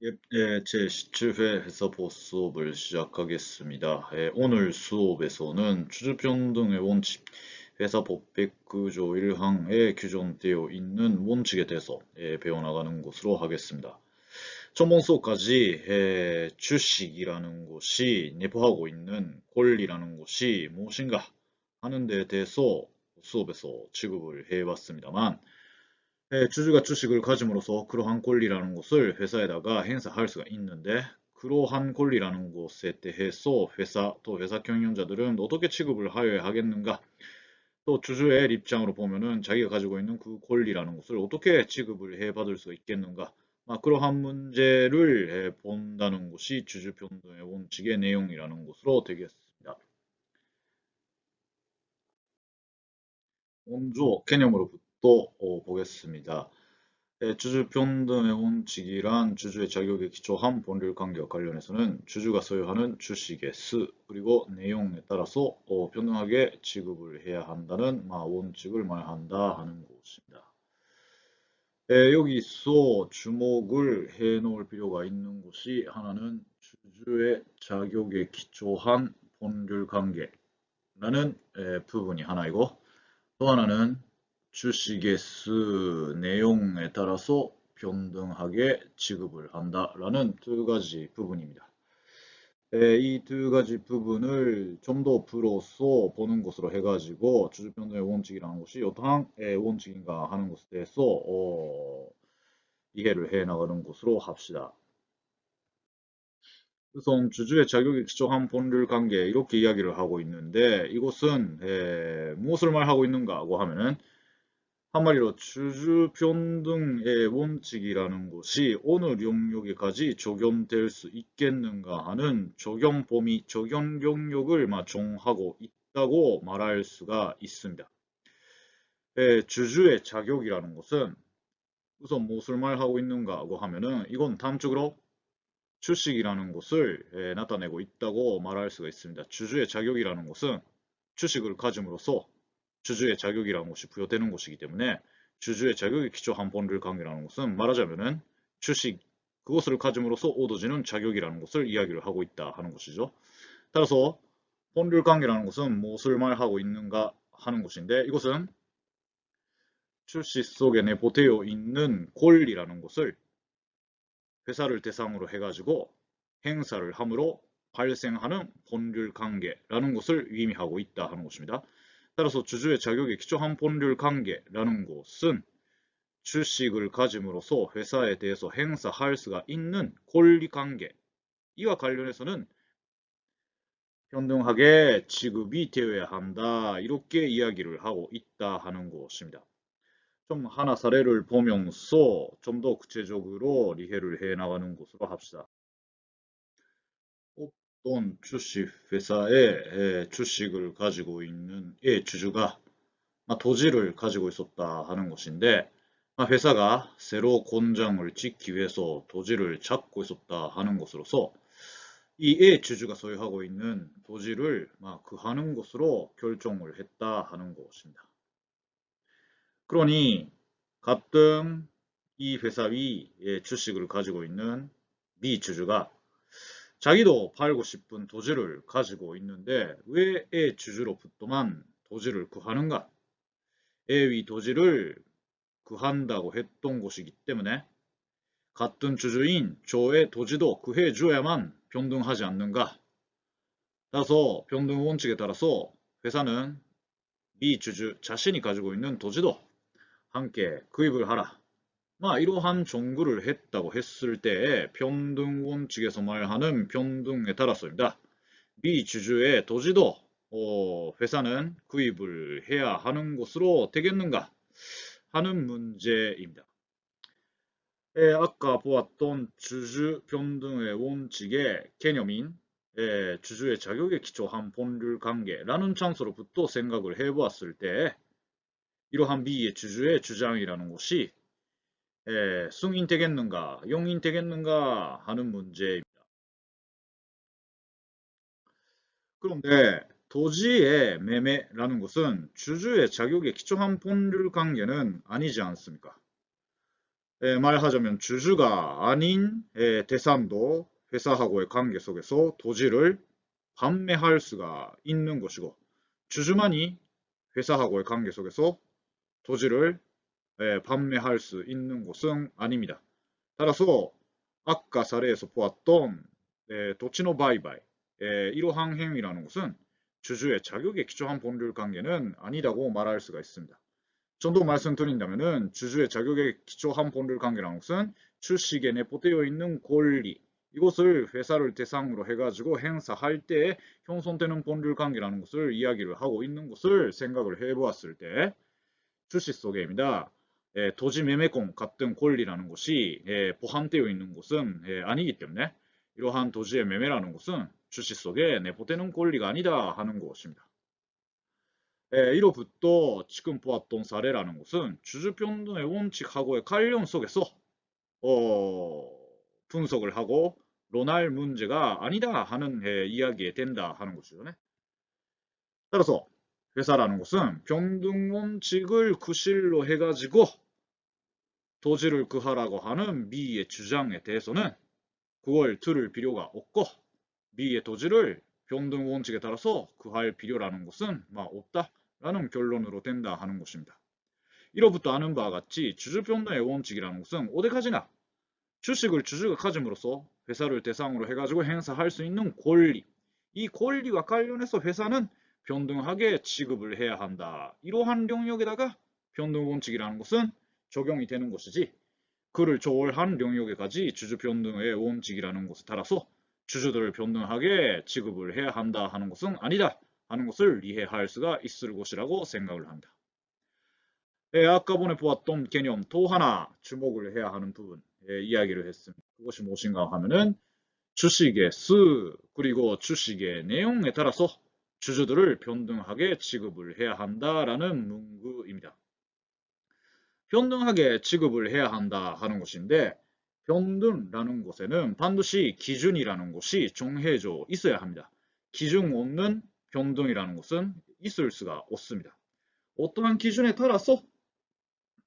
제17회 회사보 수업을 시작하겠습니다. 오늘 수업에서는 주주변동의 원칙, 회사법 109조 1항에 규정되어 있는 원칙에 대해서 배워나가는 것으로 하겠습니다. 전번 수업까지 주식이라는 것이 내포하고 있는 권리라는 것이 무엇인가 하는 데 대해서 수업에서 취급을 해봤습니다만, 주주가 주식을 가짐으로써 그러한 권리라는 것을 회사에다가 행사할 수가 있는데, 그러한 권리라는 것에 대해서 회사 또 회사 경영자들은 어떻게 취급을 하여야 하겠는가? 또 주주의 입장으로 보면은 자기가 가지고 있는 그 권리라는 것을 어떻게 취급을 해 받을 수 있겠는가? 그러한 문제를 본다는 것이 주주평등의 원칙의 내용이라는 것으로 되겠습니다. 먼저 개념으로부터 보겠습니다. 주주평등의 원칙이란 주주의 자격에 기초한 법률 관계와 관련해서는 주주가 소유하는 주식의 수 그리고 내용에 따라서 평등하게 지급을 해야 한다는 원칙을 말한다 하는 것입니다. 여기서 주목을 해 놓을 필요가 있는 것이, 하나는 주주의 자격에 기초한 법률 관계라는 부분이 하나이고, 또 하나는 주식의 수 내용에 따라서 평등하게 지급을 한다라는 두 가지 부분입니다. 이 두 가지 부분을 좀 더 풀어서 보는 것으로 해가지고 주주평등의 원칙이라는 것이 어떠한 원칙인가 하는 것에 대해서 이해를 해 나가는 것으로 합시다. 우선 주주의 자격에 기초한 법률 관계, 이렇게 이야기를 하고 있는데, 이것은 무엇을 말하고 있는가 고 하면은, 한마디로 주주평등의 원칙이라는 것이 어느 영역에까지 적용될 수 있겠는가 하는 적용 범위, 적용 영역을 정하고 있다고 말할 수가 있습니다. 주주의 자격이라는 것은 우선 무엇을 말하고 있는가 고 하면은, 이건 다음쪽으로 주식이라는 것을 나타내고 있다고 말할 수가 있습니다. 주주의 자격이라는 것은 주식을 가짐으로써 주주의 자격이라는 것이 부여되는 것이기 때문에, 주주의 자격에 기초한 법률 관계라는 것은 말하자면은 주식, 그것을 가짐으로써 얻어지는 자격이라는 것을 이야기를 하고 있다 하는 것이죠. 따라서 법률 관계라는 것은 무엇을 말하고 있는가 하는 것인데, 이것은 주식 속에 내포되어 있는 권리라는 것을 회사를 대상으로 해가지고 행사를 함으로 발생하는 법률 관계라는 것을 의미하고 있다 하는 것입니다. 따라서 주주의 자격에 기초한 법률 관계라는 것은 주식을 가짐으로써 회사에 대해서 행사할 수가 있는 권리 관계, 이와 관련해서는 평등하게 지급이 되어야 한다, 이렇게 이야기를 하고 있다 하는 것입니다. 좀 하나 사례를 보면서 좀 더 구체적으로 이해를 해 나가는 것으로 합시다. 어떤 주식 회사에 주식을 가지고 있는 주주가 토지를 가지고 있었다 하는 것인데, 회사가 새로 공장을 짓기 위해서 토지를 찾고 있었다 하는 것으로서 이 주주가 소유하고 있는 토지를 구하는 것으로 결정을 했다 하는 것입니다. 그러니 가끔 이 회사의 주식을 가지고 있는 미 주주가 자기도 팔고 싶은 토지를 가지고 있는데 왜 주주로부터만 토지를 구하는가? 위 토지를 구한다고 했던 것이기 때문에 같은 주주인 조의 토지도 구해 주어야만 평등하지 않는가? 따라서 평등 원칙에 따라서 회사는 미 주주 자신이 가지고 있는 토지도 함께 구입을 하라, 이러한 정구를 했다고 했을 때 평등 원칙에서 말하는 평등에 따라서입니다. 미 주주의 토지도 회사는 구입을 해야 하는 것으로 되겠는가 하는 문제입니다. 아까 보았던 주주 평등의 원칙의 개념인 주주의 자격에 기초한 법률 관계라는 장소로부터 생각을 해보았을 때, 이러한 미의 주주의 주장이라는 것이 승인되겠는가, 용인되겠는가 하는 문제입니다. 그런데 토지의 매매라는 것은 주주의 자격에 기초한 법률 관계는 아니지 않습니까? 말하자면 주주가 아닌 대상도 회사하고의 관계 속에서 토지를 판매할 수가 있는 것이고 주주만이 회사하고의 관계 속에서 토지를 판매할 수 있는 것은 아닙니다. 따라서 아까 사례에서 보았던 도치노 바이바이 이러한 행위라는 것은 주주의 자격에 기초한 법률 관계는 아니다고 말할 수가 있습니다. 좀 더 말씀드린다면은 주주의 자격에 기초한 법률 관계라는 것은 주식에 내포되어 있는 권리 이것을 회사를 대상으로 해가지고 행사할 때 형성되는 법률 관계라는 것을 이야기를 하고 있는 것을 생각을 해보았을 때 주식 속에입니다. 토지 매매권 같은 권리라는 것이 포함되어 있는 것은 아니기 때문에 이러한 토지의 매매라는 것은 주식 속에 내포되는 권리가 아니다 하는 것입니다. 이로부터 지금 보았던 사례라는 것은 주주평등의 원칙하고의 관련 속에서 분석을 하고 논할 문제가 아니다 하는 이야기에 된다 하는 것이죠. 따라서 회사라는 것은 평등 원칙을 구실로 해가지고 토지를 구하라고 하는 미의 주장에 대해서는 그걸 들을 필요가 없고 미의 토지를 평등 원칙에 따라서 구할 필요라는 것은 없다라는 결론으로 된다 하는 것입니다. 이로부터 아는 바와 같이 주주평등의 원칙이라는 것은 어디까지나 주식을 주주가 가짐으로써 회사를 대상으로 해가지고 행사할 수 있는 권리 이 권리와 관련해서 회사는 평등하게 취급을 해야 한다. 이러한 영역에다가 평등 원칙이라는 것은 적용이 되는 것이지 그를 초월한 영역에까지 주주평등의 원칙이라는 것에 따라서 주주들을 평등하게 취급을 해야 한다 하는 것은 아니다 하는 것을 이해할 수가 있을 것이라고 생각을 합니다. 아까 전에 보았던 개념 또 하나 주목을 해야 하는 부분 이야기를 했습니다. 그것이 무엇인가 하면은 주식의 수 그리고 주식의 내용에 따라서 주주들을 평등하게 취급을 해야 한다라는 문구입니다. 평등하게 취급을 해야 한다 하는 것인데 평등라는 것에는 반드시 기준이라는 것이 정해져 있어야 합니다. 기준 없는 평등이라는 것은 있을 수가 없습니다. 어떠한 기준에 따라서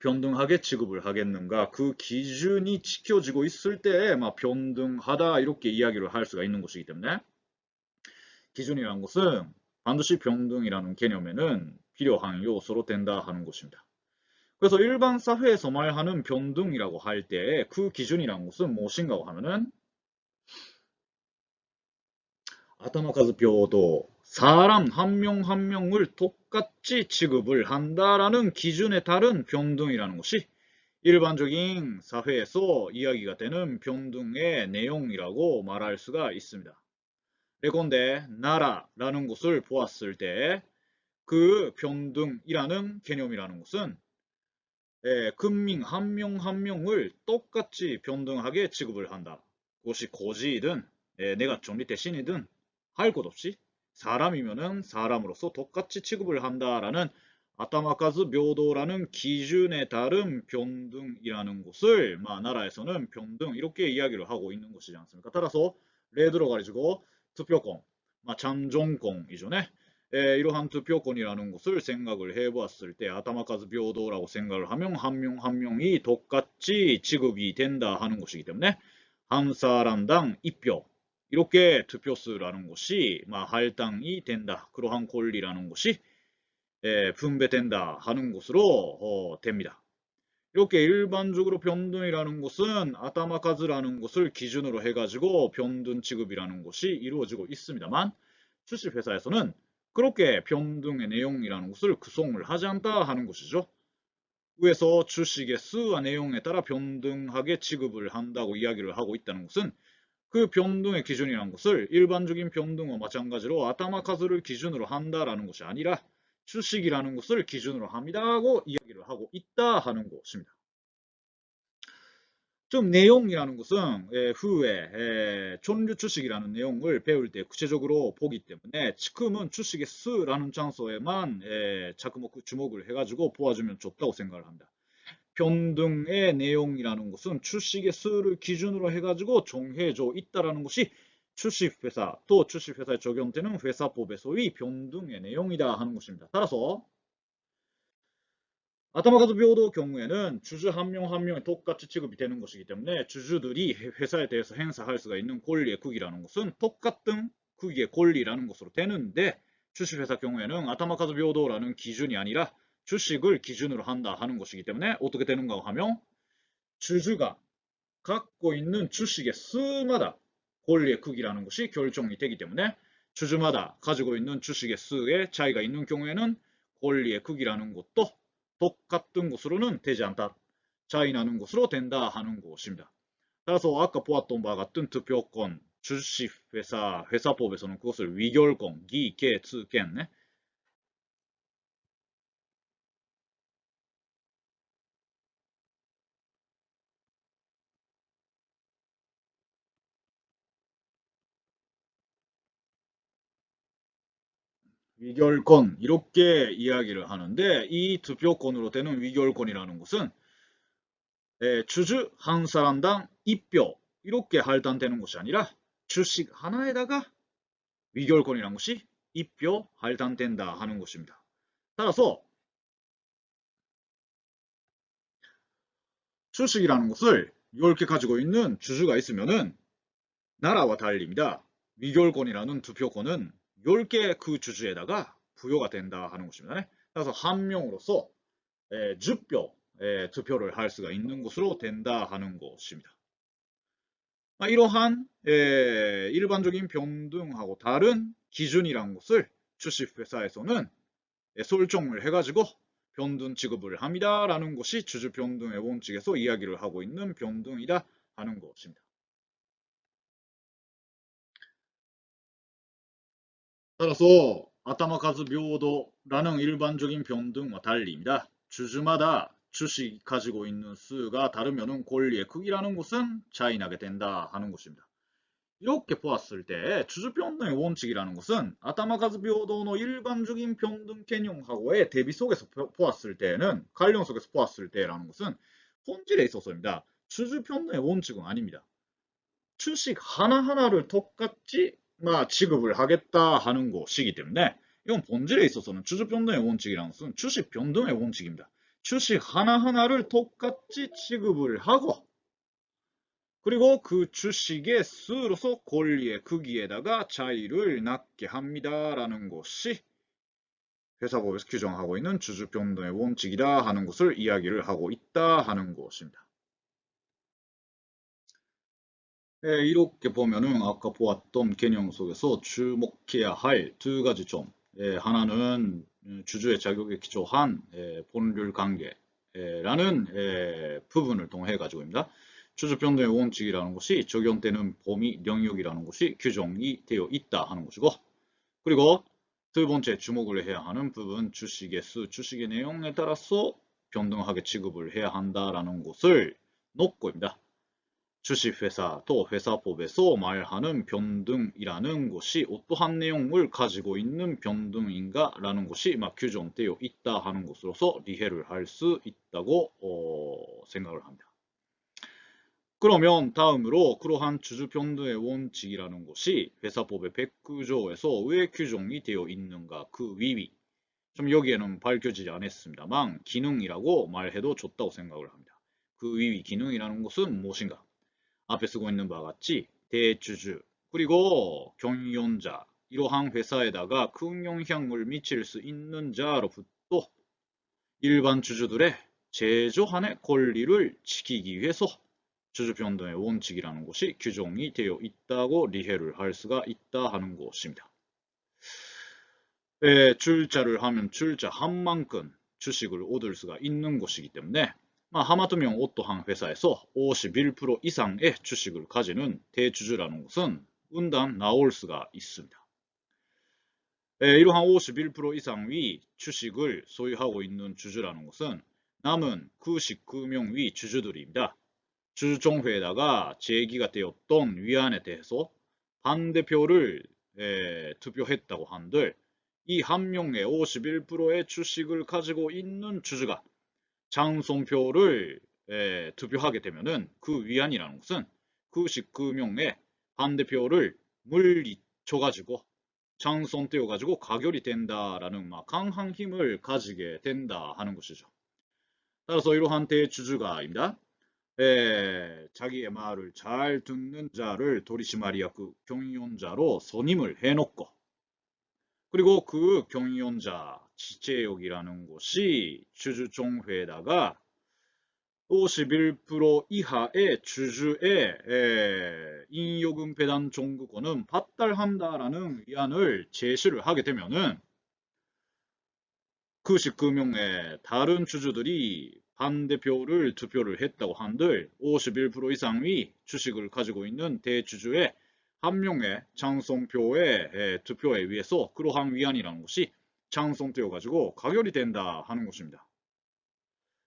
평등하게 취급을 하겠는가 그 기준이 지켜지고 있을 때 평등하다 이렇게 이야기를 할 수가 있는 것이기 때문에 기준이라는 것은 반드시 평등이라는 개념에는 필요한 요소로 된다 하는 것입니다. 그래서 일반 사회에서 말하는 평등이라고 할 때 그 기준이라는 것은 무엇인가 하면은 아타마카즈 평등 사람 한 명 한 명을 똑같이 취급을 한다라는 기준에 따른 평등이라는 것이 일반적인 사회에서 이야기가 되는 평등의 내용이라고 말할 수가 있습니다. 예컨대 나라라는 것을 보았을 때 그 평등이라는 개념이라는 것은 국민 한 명 한 명을 똑같이 평등하게 취급을 한다. 그것이 고지이든 내가 존리 대신이든 할 것 없이 사람이면은 사람으로서 똑같이 취급을 한다라는 아타마카즈 평등라는 기준에 따른 평등이라는 것을 나라에서는 평등 이렇게 이야기를 하고 있는 것이지 않습니까? 따라서 예를 들어 가지고 투표권, 참정권이죠. 이러한 투표권이라는 것을 생각을 해보았을 때 아타마카즈 평등라고 생각을 하면 한 명 한 명이 똑같이 취급이 된다 하는 것이기 때문에 한 사람당 2표 이렇게 투표수라는 것이 할당이 된다. 그러한 권리라는 것이 분배된다 하는 것으로 됩니다. 이렇게 일반적으로 평등이라는 것은 아타마카즈라는 것을 기준으로 해가지고 평등 취급이라는 것이 이루어지고 있습니다만 주식회사에서는 그렇게 평등의 내용이라는 것을 구성을 하지 않다 하는 것이죠. 위에서 주식의 수와 내용에 따라 평등하게 취급을 한다고 이야기를 하고 있다는 것은 그 평등의 기준이라는 것을 일반적인 평등과 마찬가지로 아타마카즈를 기준으로 한다라는 것이 아니라 주식이라는 것을 기준으로 합니다고 이야기를 하고 있다 하는 것입니다. 좀 내용이라는 것은 후에 전류 주식이라는 내용을 배울 때 구체적으로 보기 때문에 지금은 주식의 수라는 장소에만 주목을 해가지고 보아주면 좋다고 생각을 합니다. 평등의 내용이라는 것은 주식의 수를 기준으로 해가지고 정해져 있다라는 것이 주식회사 또 주식회사에 적용되는 회사법에서의 평등의 내용이다 하는 것입니다. 따라서 아타마카즈平等 경우에는 주주 한 명 한 명이 똑같이 취급이 되는 것이기 때문에 주주들이 회사에 대해서 행사할 수가 있는 권리의 크기라는 것은 똑같은 크기의 권리라는 것으로 되는데 주식회사 경우에는 아타마카즈平等라는 기준이 아니라 주식을 기준으로 한다 하는 것이기 때문에 어떻게 되는가 하면 주주가 갖고 있는 주식의 수마다 권리의 크기라는 것이 결정이 되기 때문에 주주마다 가지고 있는 주식의 수에 차이가 있는 경우에는 권리의 크기라는 것도 똑같은 것으로는 되지 않다. 차이 나는 것으로 된다 하는 것입니다. 따라서 아까 보았던 바와 같은 투표권, 주식회사, 회사법에서는 그것을 위결권, 기, 개, 츠, 겐, 네? 위결권 이렇게 이야기를 하는데 이 투표권으로 되는 위결권이라는 것은 주주 한 사람당 2표 이렇게 할당되는 것이 아니라 주식 하나에다가 위결권이라는 것이 2표 할당된다 하는 것입니다. 따라서 주식이라는 것을 이렇게 가지고 있는 주주가 있으면은 나라와 달리입니다. 위결권이라는 투표권은 10개 그 주주에다가 부여가 된다 하는 것입니다. 네? 따라서 한 명으로서 10표 투표를 할 수가 있는 것으로 된다 하는 것입니다. 이러한 일반적인 변동하고 다른 기준이란 것을 주식회사에서는 설정을 해가지고 변동 지급을 합니다라는 것이 주주 변동의 원칙에서 이야기를 하고 있는 변동이다 하는 것입니다. 따라서 아타마카즈 묘도라는 일반적인 변동과 달리입니다. 주주마다 주식 가지고 있는 수가 다르면 권리의 크기라는 것은 차이 나게 된다 하는 것입니다. 이렇게 보았을 때 주주 변동의 원칙이라는 것은 아타마카즈 묘도의 일반적인 변동 개념하고의 대비 속에서 보았을 때는 관련 속에서 보았을 때라는 것은 본질에 있어서입니다. 주주 변동의 원칙은 아닙니다. 주식 하나하나를 똑같이 지급을 하겠다 하는 것이기 때문에 이건 본질에 있어서는 주주 변동의 원칙이라는 것은 주식 변동의 원칙입니다. 주식 하나하나를 똑같이 지급을 하고 그리고 그 주식의 수로서 권리의 크기에다가 차이를 낳게 합니다라는 것이 회사법에서 규정하고 있는 주주 변동의 원칙이다 하는 것을 이야기를 하고 있다 하는 것입니다. 이렇게 보면은 아까 보았던 개념 속에서 주목해야 할 두 가지 점. 하나는 주주의 자격에 기초한 본률 관계라는 부분을 통해 가지고입니다. 주주 변동의 원칙이라는 것이 적용되는 범위 영역이라는 것이 규정이 되어 있다 하는 것이고, 그리고 두 번째 주목을 해야 하는 부분 주식의 수, 주식의 내용에 따라서 변동하게 지급을 해야 한다라는 것을 놓고입니다. 주식회사 또 회사법에서 말하는 변동이라는 것이 어떠한 내용을 가지고 있는 변동인가 라는 것이 규정되어 있다 하는 것으로서 이해를 할 수 있다고 생각을 합니다. 그러면 다음으로 그러한 주주 변동의 원칙이라는 것이 회사법의 109조에서 왜 규정이 되어 있는가 그 위위 좀 여기에는 밝혀지지 않았습니다만 기능이라고 말해도 좋다고 생각을 합니다. 그 위위 기능이라는 것은 무엇인가? 앞에 쓰고 있는 바와 같이 대주주 그리고 경영자 이러한 회사에다가 큰 영향을 미칠 수 있는 자로부터 일반 주주들의 제조한의 권리를 지키기 위해서 주주 변동의 원칙이라는 것이 규정이 되어 있다고 이해를 할 수가 있다 하는 것입니다. 출자를 하면 출자 한 만큼 주식을 얻을 수가 있는 것이기 때문에 하마터면 어떠한 회사에서 51% 이상의 주식을 가지는 대주주라는 것은 응당 나올 수가 있습니다. 이러한 51% 이상의 주식을 소유하고 있는 주주라는 것은 남은 99명 위 주주들입니다. 주주총회에다가 제기가 되었던 위안에 대해서 반대표를 투표했다고 한들 이 한 명의 51%의 주식을 가지고 있는 주주가 찬성표를 투표하게 되면은 그 위안이라는 것은 99명의 반대표를 물리쳐가지고 찬성되어 가지고 가결이 된다라는 강한 힘을 가지게 된다 하는 것이죠. 따라서 이러한 대주주가입니다. 자기의 말을 잘 듣는 자를 도리시마리야크 경영자로 선임을 해놓고, 그리고 그 경영자 지체역이라는 곳이 주주총회에다가 51% 이하의 주주의 인요금 배당 청구권은 받달한다라는 의안을 제시를 하게 되면은 그 19명의 다른 주주들이 반대표를 투표를 했다고 한들 51% 이상의 주식을 가지고 있는 대주주의 한 명의 찬성표의 투표에 의해서 그러한 위안이라는 것이 찬성되어 가지고 가결이 된다 하는 것입니다.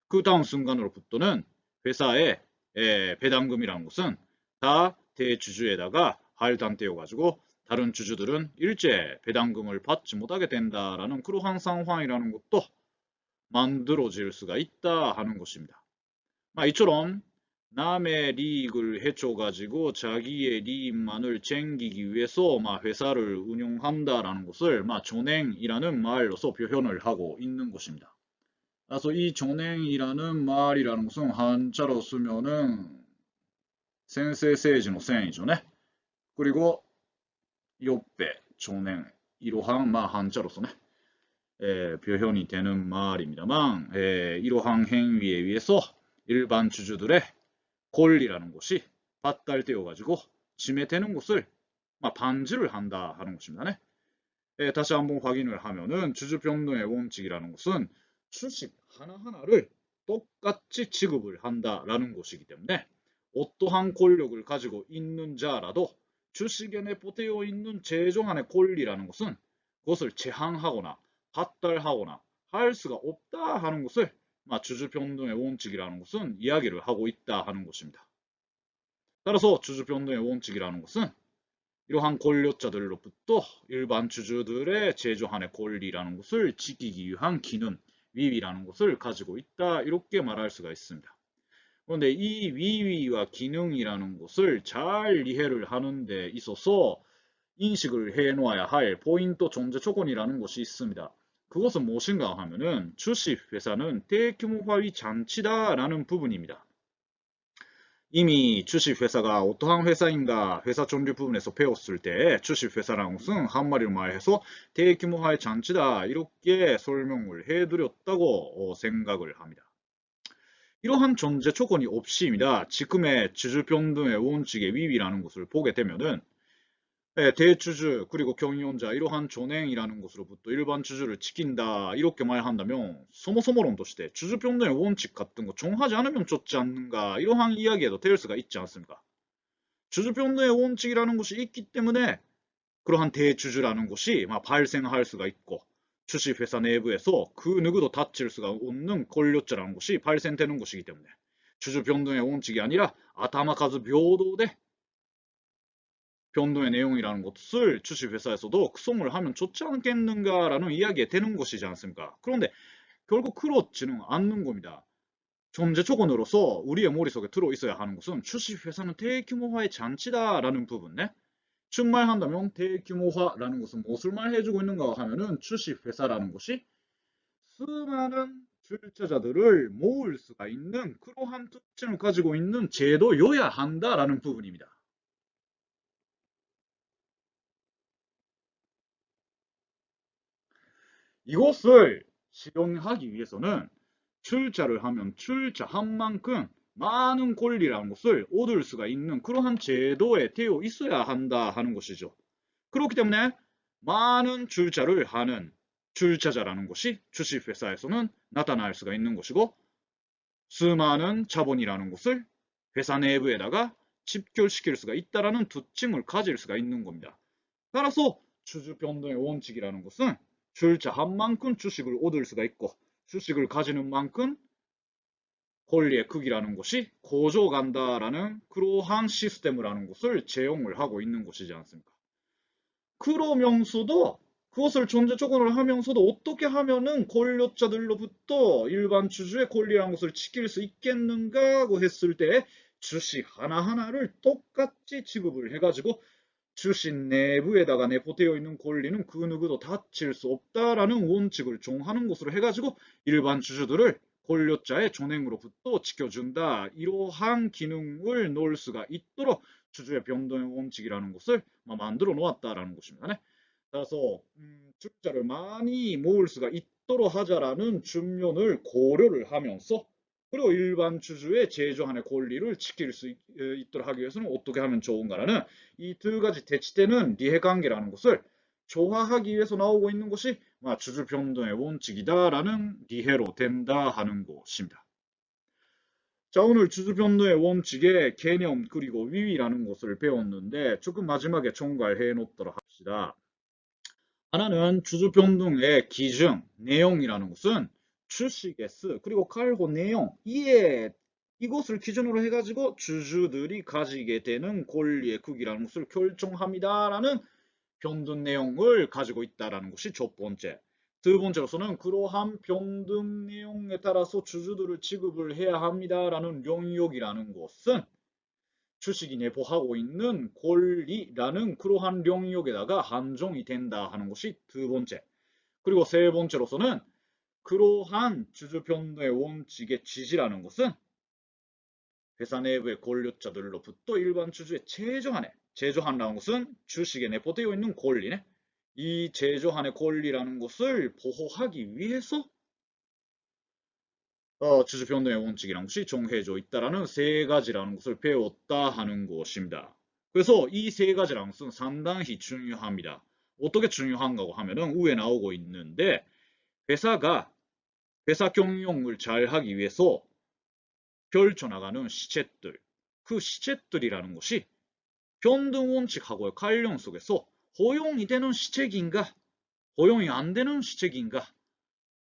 그 다음 순간으로부터는 회사의 배당금이라는 것은 다 대주주에다가 할당되어 가지고 다른 주주들은 일제 배당금을 받지 못하게 된다라는 그러한 상황이라는 것도 만들어질 수가 있다 하는 것입니다. 이처럼 남의 이익을 해쳐가지고 자기의 이익만을 챙기기 위해서 회사를 운영한다라는 것을 전행이라는 말로서 표현을 하고 있는 것입니다. 그래서 이 전행이라는 말이라는 것은 한자로 쓰면은 센세세이지의 센이죠. 네. 그리고 옆에 전행 이러한 한자로서 표현이 되는 말입니다만 이러한 행위에 의해서 일반 주주들의 권리라는 것이 받달되어 가지고 침해되는 것을 반지를 한다 하는 것입니다. 네. 다시 한번 확인을 하면은 주주평등의 원칙이라는 것은 주식 하나하나를 똑같이 지급을 한다라는 것이기 때문에 어떠한 권력을 가지고 있는 자라도 주식에 내포되어 있는 최종한의 권리라는 것은 그것을 제한하거나 받달하거나 할 수가 없다 하는 것을 주주평등의 원칙이라는 것은 이야기를 하고 있다 하는 것입니다. 따라서 주주평등의 원칙이라는 것은 이러한 권력자들로부터 일반 주주들의 제조한의 권리라는 것을 지키기 위한 기능, 위위라는 것을 가지고 있다 이렇게 말할 수가 있습니다. 그런데 이 위위와 기능이라는 것을 잘 이해를 하는 데 있어서 인식을 해놓아야 할 포인트 존재 조건이라는 것이 있습니다. 그것은 무엇인가 하면은 주식회사는 대규모화의 잔치다라는 부분입니다. 이미 주식회사가 어떠한 회사인가 회사 존재 부분에서 배웠을 때 주식회사라는 것은 한마디로 말해서 대규모화의 잔치다 이렇게 설명을 해드렸다고 생각을 합니다. 이러한 존재 조건이 없이입니다. 지금의 주주평등의 원칙의 위위라는 것을 보게 되면은 대주주 그리고 경영자 이러한 전행이라는 것으로부터 일반 주주를 지킨다 이렇게 말한다면 소모소모론として 주주평등의 원칙 같은 거 정하지 않으면 좋지 않는가 이러한 이야기에도 될 수가 있지 않습니까? 주주평등의 원칙이라는 것이 있기 때문에 그러한 대주주라는 것이 발생할 수가 있고 주식회사 내부에서 그 누구도 다칠 수가 없는 권력자라는 것이 발생되는 것이기 때문에 주주평등의 원칙이 아니라 아타마카즈平等대 변동의 내용이라는 것을 주식회사에서도 구성을 하면 좋지 않겠는가라는 이야기가 되는 것이지 않습니까? 그런데 결국 그렇지는 않는 겁니다. 존재 조건으로서 우리의 머릿속에 들어있어야 하는 것은 주식회사는 대규모화의 잔치다라는 부분, 네? 충말한다면 대규모화라는 것은 무엇을 말해주고 있는가 하면은 주식회사라는 것이 수많은 출자자들을 모을 수가 있는 그러한 특징을 가지고 있는 제도여야 한다라는 부분입니다. 이것을 실현하기 위해서는 출자를 하면 출자한 만큼 많은 권리라는 것을 얻을 수가 있는 그러한 제도에 되어 있어야 한다 하는 것이죠. 그렇기 때문에 많은 출자를 하는 출자자라는 것이 주식회사에서는 나타날 수가 있는 것이고 수많은 자본이라는 것을 회사 내부에다가 집결시킬 수가 있다는 특징을 가질 수가 있는 겁니다. 따라서 주주평등의 원칙이라는 것은 출자한 만큼 주식을 얻을 수가 있고 주식을 가지는 만큼 권리의 크기라는 것이 커져간다라는 그러한 시스템을 하는 것을 제용을 하고 있는 것이지 않습니까? 그러면서도 그것을 존재 조건을 하면서도 어떻게 하면은 권력자들로부터 일반 주주의 권리라는 것을 지킬 수 있겠는가 하고 했을 때 주식 하나하나를 똑같이 지급을 해가지고 주식 내부에다가 내포되어 있는 권리는 그 누구도 다칠 수 없다라는 원칙을 정하는 것으로 해가지고 일반 주주들을 권력자의 존행으로부터 지켜준다. 이러한 기능을 넣을 수가 있도록 주주의 변동의 원칙이라는 것을 만들어 놓았다라는 것입니다. 네? 따라서 주자를 많이 모을 수가 있도록 하자라는 측면을 고려를 하면서 그리고 일반 주주의 제조한의 권리를 지킬 수 있도록 하기 위해서는 어떻게 하면 좋은가라는 이 두 가지 대치되는 이해관계라는 것을 조화하기 위해서 나오고 있는 것이 주주 변동의 원칙이다라는 이해로 된다 하는 것입니다. 자, 오늘 주주 변동의 원칙의 개념 그리고 위위라는 것을 배웠는데 조금 마지막에 총괄해 놓도록 합시다. 하나는 주주 변동의 기준, 내용이라는 것은 출시계 수 그리고 칼고 내용 이것을 기준으로 해가지고 주주들이 가지게 되는 권리의 크기라는 것을 결정합니다라는 변동 내용을 가지고 있다라는 것이 첫 번째. 두 번째로서는 그러한 변동 내용에 따라서 주주들을 지급을 해야 합니다라는 영역이라는 것은 주식이 내포하고 있는 권리라는 그러한 영역에다가 한정이 된다 하는 것이 두 번째. 그리고 세 번째로서는 그러한 주주 변동의 원칙의 지지라는 것은 회사 내부의 권력자들로부터 일반 주주의 제조한이라는 것은 주식에 내포되어 있는 권리네. 이 제조한의 권리라는 것을 보호하기 위해서 주주 변동의 원칙이라는 것이 정해져 있다라는 세 가지라는 것을 배웠다 하는 것입니다. 그래서 이 세 가지라는 것은 상당히 중요합니다. 어떻게 중요한가 하면은 위에 나오고 있는데 회사가 회사 경영을 잘 하기 위해서 펼쳐나가는 시책들, 그 시책들이라는 것이 변동 원칙하고의 관련 속에서 허용이 되는 시책인가, 허용이 안 되는 시책인가,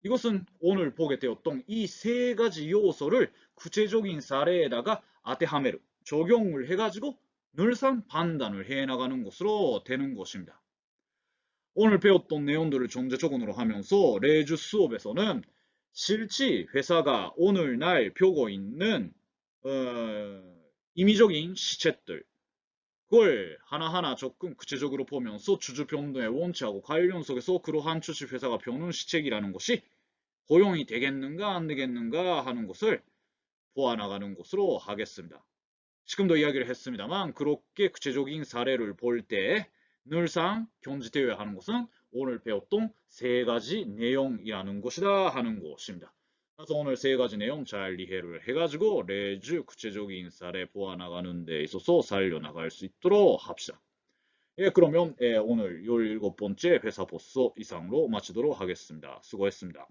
이것은 오늘 보게 되었던 이 세 가지 요소를 구체적인 사례에다가 아테하메르, 적용을 해가지고 늘상 판단을 해나가는 것으로 되는 것입니다. 오늘 배웠던 내용들을 전제조건으로 하면서 레주 수업에서는 실제 회사가 오늘날 펴고 있는 임의적인 시책들 그걸 하나하나 조금 구체적으로 보면서 주주 변동의 원칙하고 관련 속에서 그러한 주식회사가 펴는 시책이라는 것이 허용이 되겠는가 안 되겠는가 하는 것을 보아나가는 것으로 하겠습니다. 지금도 이야기를 했습니다만 그렇게 구체적인 사례를 볼 때 늘상 견지되어야 하는 것은 오늘 배웠던 세 가지 내용이라는 것이다 하는 것입니다. 그래서 오늘 세 가지 내용 잘 이해를 해가지고 레주 구체적인 사례 보아나가는 데 있어서 살려나갈 수 있도록 합시다. 예, 그러면 오늘 17번째 회사 보스 이상으로 마치도록 하겠습니다. 수고했습니다.